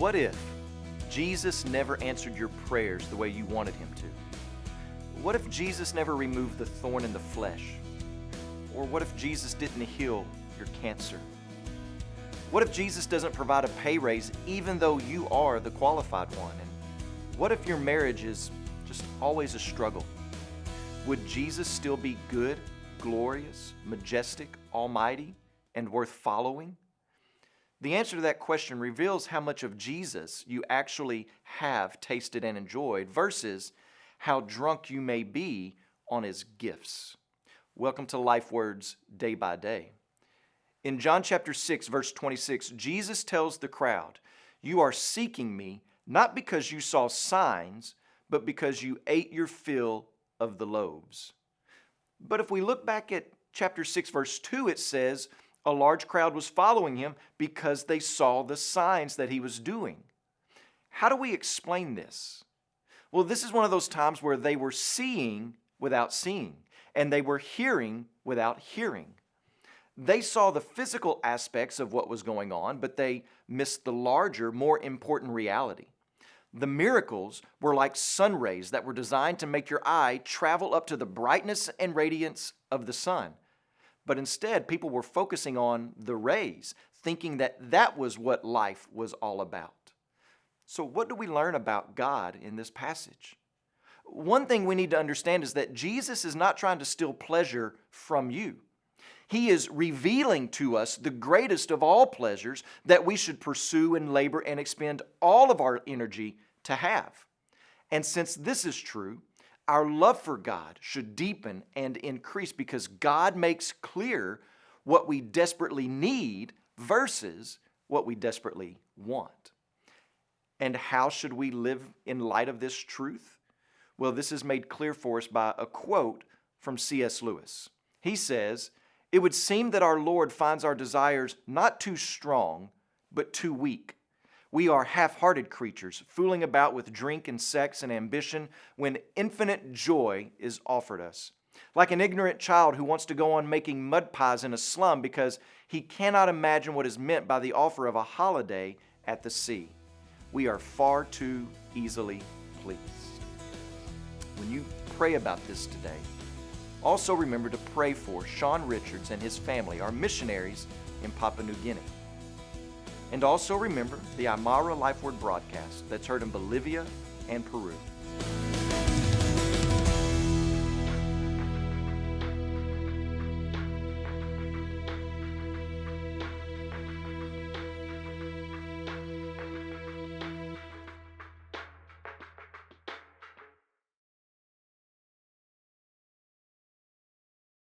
What if Jesus never answered your prayers the way you wanted him to? What if Jesus never removed the thorn in the flesh? Or what if Jesus didn't heal your cancer? What if Jesus doesn't provide a pay raise even though you are the qualified one? And what if your marriage is just always a struggle? Would Jesus still be good, glorious, majestic, almighty, and worth following? The answer to that question reveals how much of Jesus you actually have tasted and enjoyed versus how drunk you may be on his gifts. Welcome to Life Words Day by Day. In John chapter 6, verse 26, Jesus tells the crowd, "You are seeking me not because you saw signs, but because you ate your fill of the loaves." But if we look back at chapter 6, verse 2, it says, a large crowd was following him because they saw the signs that he was doing. How do we explain this? Well, this is one of those times where they were seeing without seeing, and they were hearing without hearing. They saw the physical aspects of what was going on, but they missed the larger, more important reality. The miracles were like sun rays that were designed to make your eye travel up to the brightness and radiance of the sun. But instead, people were focusing on the rays, thinking that that was what life was all about. So what do we learn about God in this passage? One thing we need to understand is that Jesus is not trying to steal pleasure from you. He is revealing to us the greatest of all pleasures that we should pursue and labor and expend all of our energy to have. And since this is true, our love for God should deepen and increase because God makes clear what we desperately need versus what we desperately want. And how should we live in light of this truth? Well, this is made clear for us by a quote from C.S. Lewis. He says, "It would seem that our Lord finds our desires not too strong, but too weak. We are half-hearted creatures, fooling about with drink and sex and ambition when infinite joy is offered us. Like an ignorant child who wants to go on making mud pies in a slum because he cannot imagine what is meant by the offer of a holiday at the sea. We are far too easily pleased." When you pray about this today, also remember to pray for Sean Richards and his family, our missionaries in Papua New Guinea. And also remember the Aymara Life Word broadcast that's heard in Bolivia and Peru.